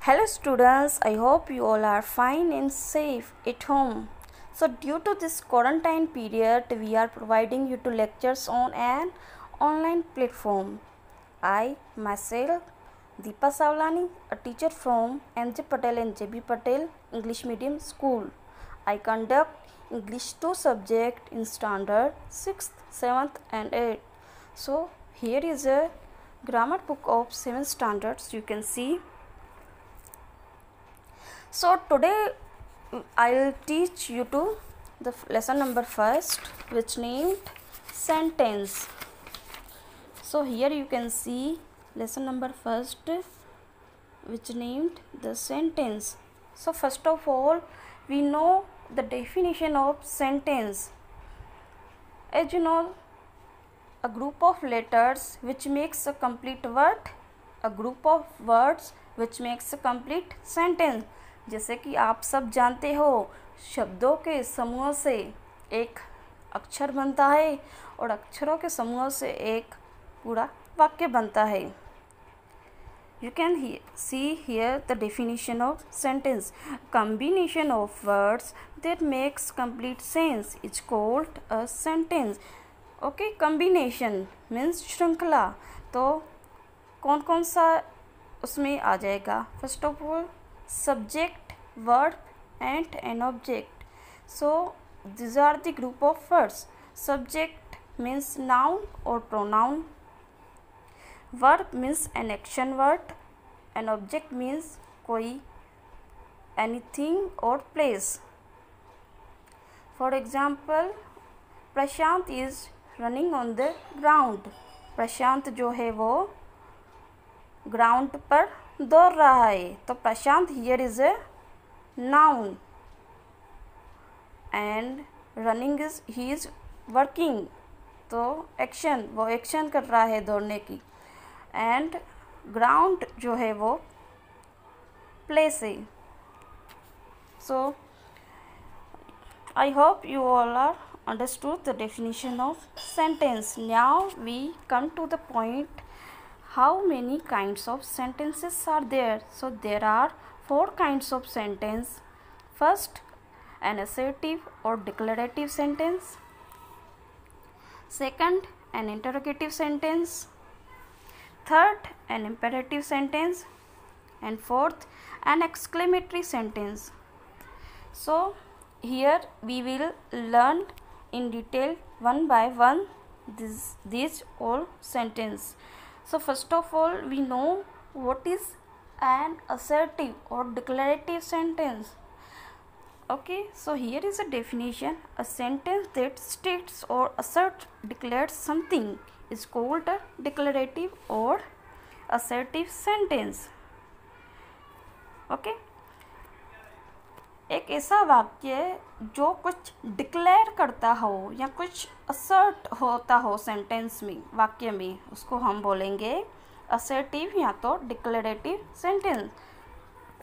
Hello students, I hope you all are fine and safe at home. So due to this quarantine period, we are providing you to lectures on an online platform. I myself, Deepa Savlani, a teacher from M.J. Patel and J.B. Patel English Medium School. I conduct English 2 subject in standard 6th, 7th and 8th. So here is a grammar book of 7 standards you can see. So today I'll teach you to the lesson number first, which named sentence. So here you can see lesson number first, which named the sentence. So first of all, we know the definition of sentence. As you know, a group of letters which makes a complete word, a group of words which makes a complete sentence. जैसे कि आप सब जानते हो, शब्दों के समूह से एक अक्षर बनता है और अक्षरों के समूह से एक पूरा वाक्य बनता है. You can see here the definition of sentence. Combination of words that makes complete sense is called a sentence. Okay, combination means श्रृंखला. तो कौन कौन सा उसमें आ जाएगा? First of all, subject, verb and an object. So these are the group of words. Subject means noun or pronoun. Verb means an action word. An object means कोई anything or place. For example, Prashant is running on the ground. प्रशांत जो है वो ground पर दौड़ रहा है. तो प्रशांत here is a noun and running is he is working. तो एक्शन, वो एक्शन कर रहा है दौड़ने की. एंड ग्राउंड जो है वो प्लेस है. सो I hope you all are understood the definition of sentence. Now we come to the point, how many kinds of sentences are there? So there are 4 kinds of sentence. First, an assertive or declarative sentence. Second, an interrogative sentence. Third, an imperative sentence. And fourth, an exclamatory sentence. So here we will learn in detail one by one these all sentence. So first of all, we know what is an assertive or declarative sentence. Okay, so here is a definition. A sentence that states or asserts, declares something is called a declarative or assertive sentence. Okay, एक ऐसा वाक्य जो कुछ declare करता हो या कुछ assert होता हो सेंटेंस में, वाक्य में, उसको हम बोलेंगे असर्टिव या तो declarative sentence.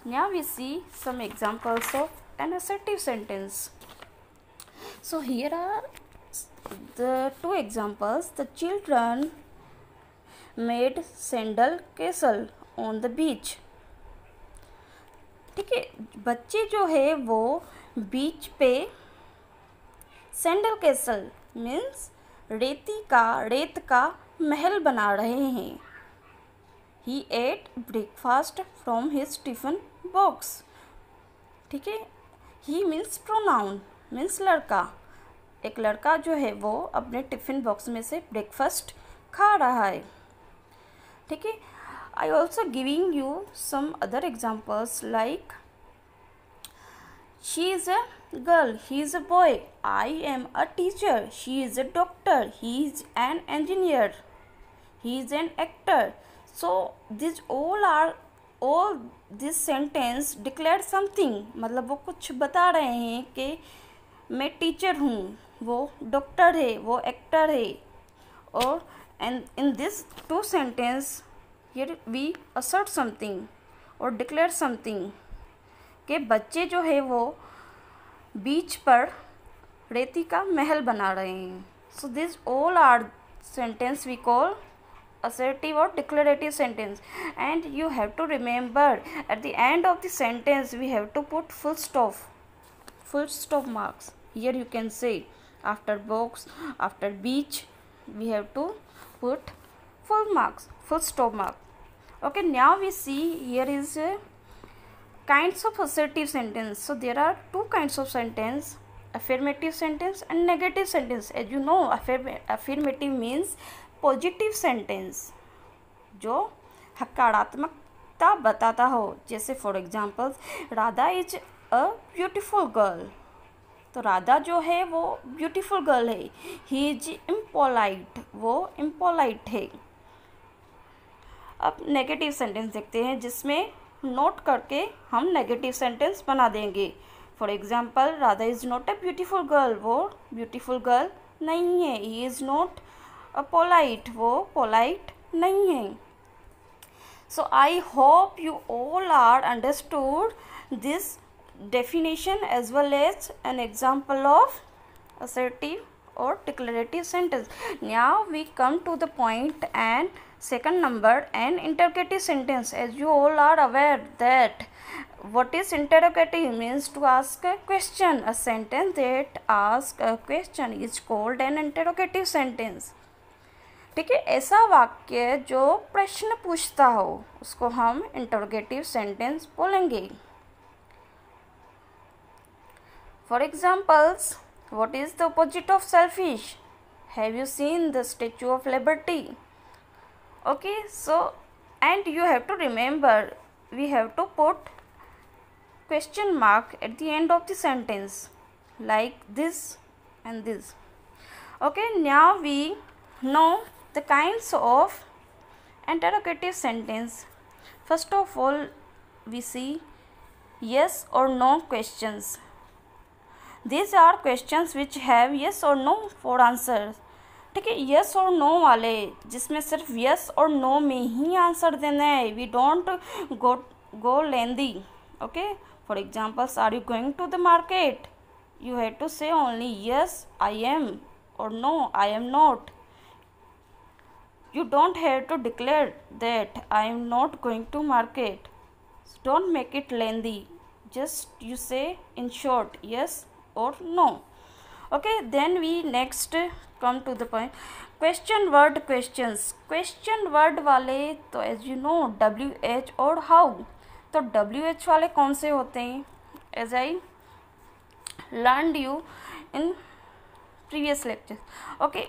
Now we see some examples of an assertive sentence. So here are the 2 examples. The children made sandal castle on the beach. ठीक है, बच्चे जो है वो बीच पे सैंडल कैसल मीन्स रेत का महल बना रहे हैं. He ate breakfast from his tiffin box. ठीक है, ही मीन्स प्रोनाउन मीन्स लड़का. एक लड़का जो है वो अपने टिफिन बॉक्स में से ब्रेकफास्ट खा रहा है. ठीक है, I also giving you some other examples like she is a girl, he is a boy, I am a teacher, she is a doctor, he is an engineer, he is an actor. So these all this sentence declare something. मतलब वो कुछ बता रहे हैं कि मैं teacher हूँ, वो डॉक्टर है, वो एक्टर है. और and in this 2 sentence here we assert something or declare something कि बच्चे जो है वो बीच पर रेती का महल बना रहे हैं. So these all are sentence we call assertive or declarative sentence, and you have to remember at the end of the sentence we have to put full stop marks. Here you can say after box, after beach, we have to put full stop mark. Okay, now we see here is kinds of assertive sentence. So there are two kinds of sentence, affirmative sentence and negative sentence. As you know, affirmative means positive sentence जो हकारात्मकता बताता हो, जैसे for example Radha is a beautiful girl, तो राधा जो है वो beautiful girl है. He is impolite, वो इम्पोलाइट है. अब नेगेटिव सेंटेंस देखते हैं जिसमें नोट करके हम नेगेटिव सेंटेंस बना देंगे. For example Radha is not a beautiful girl, वो ब्यूटीफुल गर्ल नहीं है. ही इज नॉट पोलाइट, वो पोलाइट नहीं है. So I hope you all are understood this definition as well as an example of assertive or declarative sentence. Now we come to the point and second number, an interrogative sentence. As you all are aware that what is interrogative means to ask a question. A sentence that asks a question is called an interrogative sentence. ठीक है, ऐसा वाक्य जो प्रश्न पूछता हो उसको हम इंटरोगेटिव सेंटेंस बोलेंगे. For examples, what is the opposite of selfish? Have you seen the Statue of Liberty? Okay, so and you have to remember we have to put question mark at the end of the sentence like this and this. Okay, now we know the kinds of interrogative sentence. First of all, we see yes or no questions. These are questions which have yes or no for answers. ठीक है, yes और no वाले जिसमें सिर्फ yes और no में ही answer देना है. We don't go lengthy. Okay, for examples, are you going to the market? You have to say only yes I am or no I am not. You don't have to declare that I am not going to market. So don't make it lengthy. Just you say in short yes or no. Okay, then we next come to the point, question word questions. Question word वाले तो as you know WH और how. तो WH वाले कौन से होते हैं? As I learned you in previous lecture. Okay,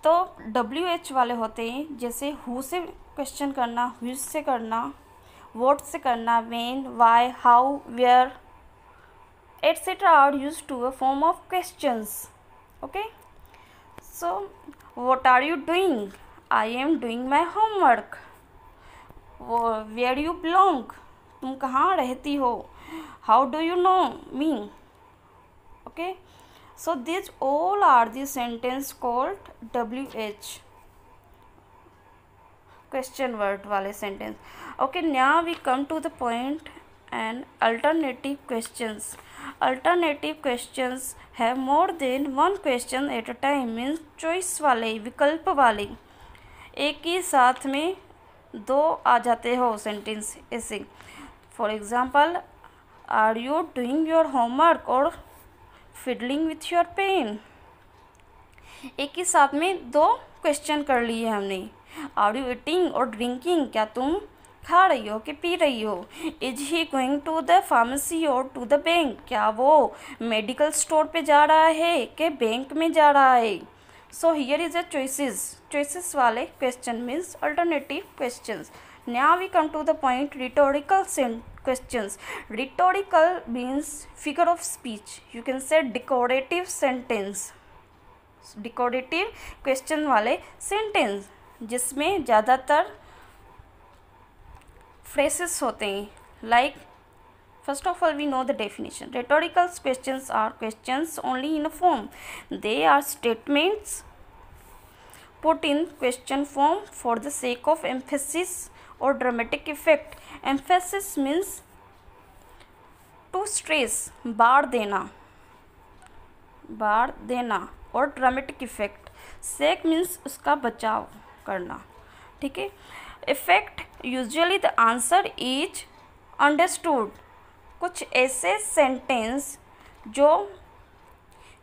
तो WH वाले होते हैं जैसे who से क्वेश्चन करना, which से करना, what से करना, when, why, how, where, etc. are used to a form of questions. Okay, so what are you doing? I am doing my homework. Where do you belong? तुम कहाँ रहती हो? How do you know me? Okay, so these all are the sentence called WH, question word वाले sentence. Okay, now we come to the point and alternative questions. Alternative questions have more than one question at a time. means choice वाले, विकल्प वाले, एक ही साथ में दो आ जाते हो सेंटेंस ऐसे. For example, are you doing your homework or fiddling with your pen. एक ही साथ में दो क्वेश्चन कर लिए हमने. Are you eating or drinking, क्या तुम खा रही हो कि पी रही हो. Is he going to the pharmacy or to the bank, क्या वो मेडिकल स्टोर पे जा रहा है कि बैंक में जा रहा है. So here is a choices वाले question means alternative questions. Now we come to the point, rhetorical questions. Rhetorical means figure of speech. You can say decorative sentence. Decorative question वाले सेंटेंस जिसमें ज़्यादातर phrases होते हैं. Like, first of all we know the definition. Rhetorical questions are questions only in a form. They are statements put in question form for the sake of emphasis or dramatic effect. Emphasis means to stress, बार देना और dramatic effect. Sake means उसका बचाव करना. ठीक है। Effect usually the answer is understood. कुछ ऐसे sentence जो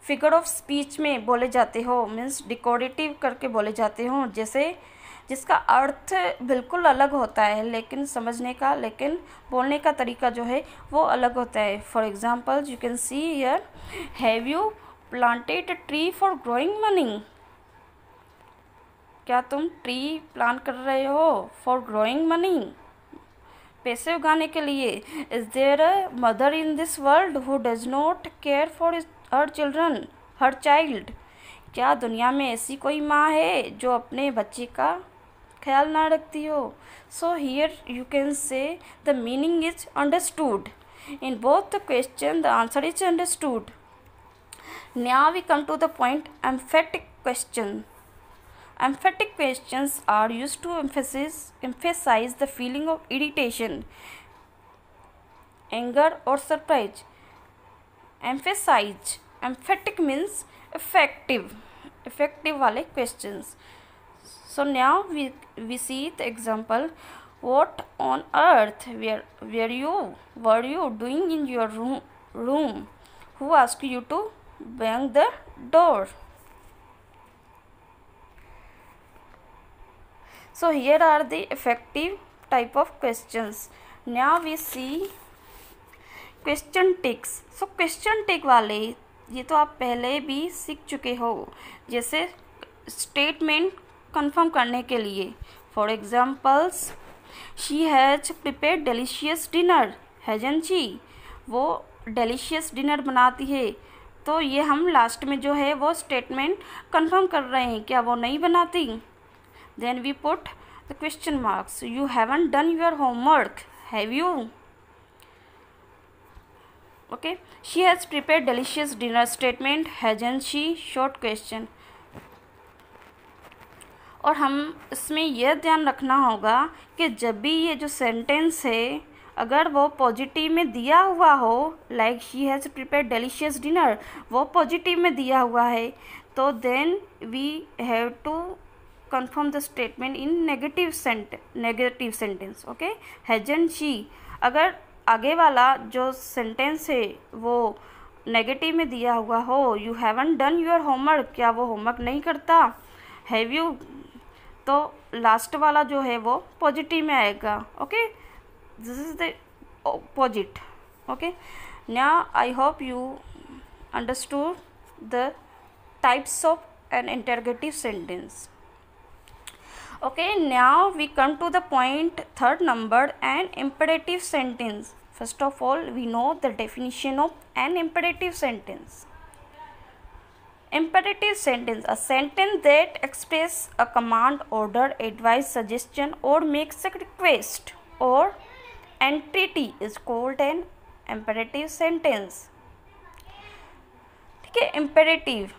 फिगर ऑफ स्पीच में बोले जाते हो, मीन्स डिकोरेटिव करके बोले जाते हो, जैसे जिसका अर्थ बिल्कुल अलग होता है लेकिन बोलने का तरीका जो है वो अलग होता है। For example you can see here, have you planted a tree for growing money. क्या तुम ट्री प्लांट कर रहे हो फॉर ग्रोइंग मनी, पैसे उगाने के लिए। Is there a mother in this world who does not care for her children, her child. क्या दुनिया में ऐसी कोई माँ है जो अपने बच्चे का ख्याल ना रखती हो। So here you can say the meaning is understood. In both the question the answer is understood. Now we come to the point emphatic question. Emphatic questions are used to emphasize the feeling of irritation, anger or surprise. Emphasize. Emphatic means effective वाले questions. So now we see the example. What on earth were you doing in your room? Who asked you to bang the door? So here are the effective type of questions. Now we see question ticks. So question tick वाले ये तो आप पहले भी सीख चुके हो, जैसे स्टेटमेंट कंफर्म करने के लिए। For examples, she has prepared delicious dinner, हैजन she. वो डिलीशियस डिनर बनाती है, तो ये हम लास्ट में जो है वो स्टेटमेंट कंफर्म कर रहे हैं, क्या वो नहीं बनाती। Then we put the question marks. You haven't done your homework, have you? Okay. She has prepared delicious dinner. Statement, hasn't she? Short question. और हम इसमें यह ध्यान रखना होगा कि जब भी ये जो सेंटेंस है अगर वो पॉजिटिव में दिया हुआ हो, like she has prepared delicious dinner, वो पॉजिटिव में दिया हुआ है, तो then we have to confirm the statement in negative sentence. Okay. hasn't she, अगर आगे वाला जो सेंटेंस है वो नेगेटिव में दिया हुआ हो, you haven't done your homework, क्या वो होमवर्क नहीं करता, have you, तो लास्ट वाला जो है वो पॉजिटिव में आएगा। Okay, this is the opposite. Okay, now I hope you understood the types of an interrogative sentence. Okay, now we come to the point third number, an imperative sentence. First of all, we know the definition of an imperative sentence. Imperative sentence, a sentence that expresses a command, order, advice, suggestion or makes a request or entity is called an imperative sentence. ठीक है, imperative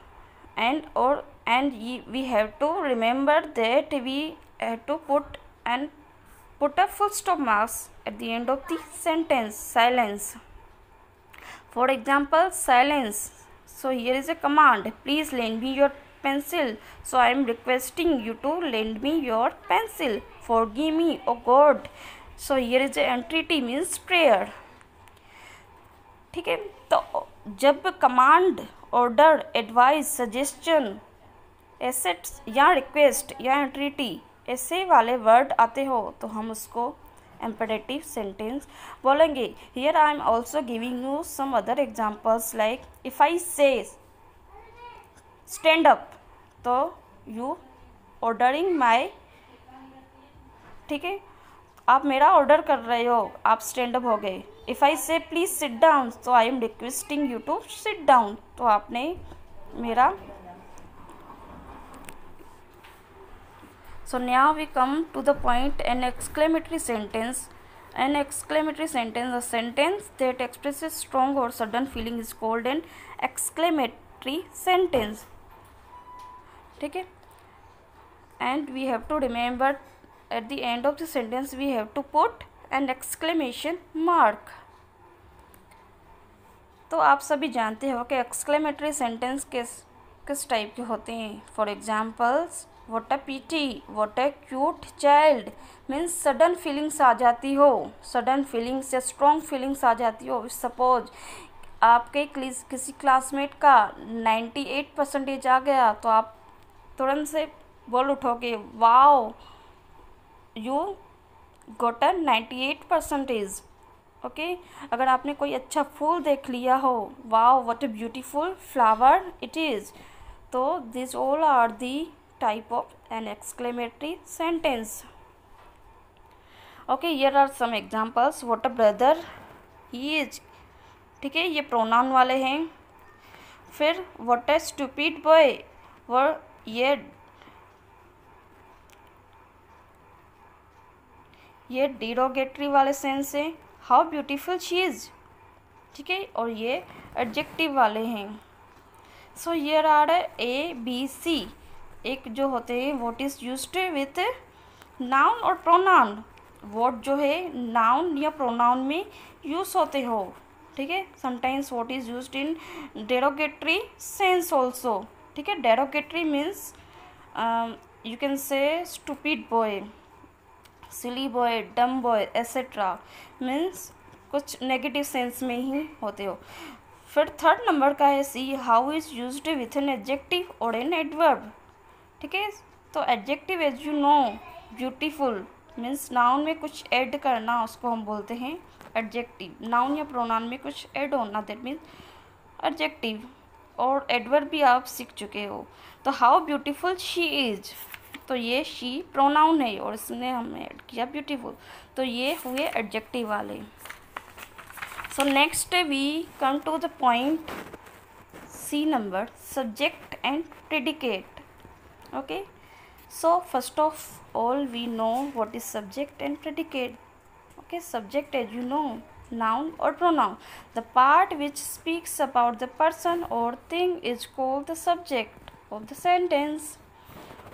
and we have to remember that we have to put a full stop marks at the end of the sentence. Silence, for example, silence. So here is a command, please lend me your pencil. So I am requesting you to lend me your pencil. Forgive me, oh God. So here is the entity, means prayer. ठीक है, तो जब command, order, advice, suggestion, assets या request या एंट्रिटी ऐसे वाले word आते हो तो हम उसको imperative सेंटेंस बोलेंगे। Here I am also giving you some other examples, like if I say stand up, तो यू ऑर्डरिंग माई, ठीक है, आप मेरा ऑर्डर कर रहे हो, आप स्टैंड अप हो गए। इफ़ आई से प्लीज सिट डाउन, तो I am requesting you to sit down, तो आपने मेरा। So now we come to the point, an exclamatory sentence. An exclamatory sentence, a sentence that expresses strong or sudden feeling, is called an exclamatory sentence. ठीक है, and we have to remember at the end of the sentence we have to put an exclamation mark. तो आप सभी जानते हो कि exclamatory sentence किस type के होते हैं। For examples, what a pity, what a cute child means sudden feelings आ जाती हो, सडन फीलिंग्स या स्ट्रॉन्ग फीलिंग्स आ जाती हो। सपोज आपके किसी क्लासमेट का 98% आ गया तो आप तुरंत से बोल उठोगे wow you got a 98%। Okay, अगर आपने कोई अच्छा फूल देख लिया हो, wow what a beautiful flower it is. तो this all are the type of an exclamatory sentence. Okay, here are some examples. What a brother he is, ठीक है, ये प्रोनाउन वाले हैं। फिर व्हाट अ स्टूपिड बॉय, वो ये derogatory वाले सेंस है। हाउ ब्यूटीफुल शी इज, ठीक है, और ये एडजेक्टिव वाले हैं। So here are A B C, एक जो होते हैं what is used with noun और प्रोनाउन। व्हाट जो है नाउन या प्रोनाउन में यूज होते हो, ठीक है। Sometimes what is used in derogatory sense also, ठीक है। Derogatory means you can say stupid boy, silly boy, dumb boy etcetera, means कुछ नेगेटिव सेंस में ही होते हो। फिर थर्ड नंबर का है C, how is used with an adjective और एन एडवर्ब, ठीक है। तो adjective as you know beautiful means noun में कुछ ऐड करना, उसको हम बोलते हैं एडजेक्टिव। नाउन या प्रोनाउन में कुछ ऐड होना, दैट मीन्स एडजेक्टिव। और एडवर्ब भी आप सीख चुके हो। तो हाउ ब्यूटीफुल शी इज, तो ये शी प्रोनाउन है और इसने हमने ऐड किया ब्यूटीफुल, तो ये हुए एडजेक्टिव वाले। So next we come to the point C number, subject and predicate. Okay, so first of all we know what is subject and predicate. Okay, subject as you know noun or pronoun, the part which speaks about the person or thing is called the subject of the sentence.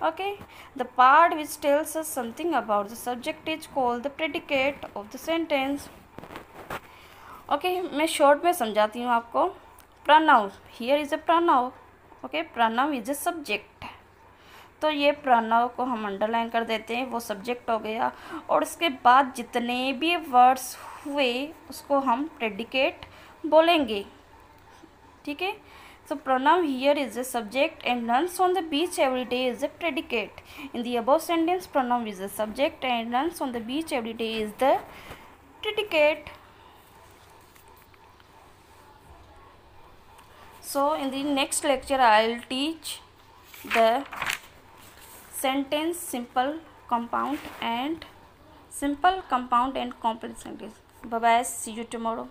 Okay, the part which tells us something about the subject is called the predicate of the sentence. Okay, मैं short में समझाती हूँ आपको। pronoun, here is a pronoun. Okay, pronoun is a subject. तो ये प्रणव को हम underline कर देते हैं, वो सब्जेक्ट हो गया। और उसके बाद जितने भी वर्ड्स हुए उसको हम प्रेडिकेट बोलेंगे, ठीक है। So Pranav here is a subject and runs on the beach every day is a predicate. In the above sentence Pranav is a subject and runs on the beach every day is the predicate. So in the next lecture I will teach the sentence simple compound and complex sentence. Bye bye, see you tomorrow.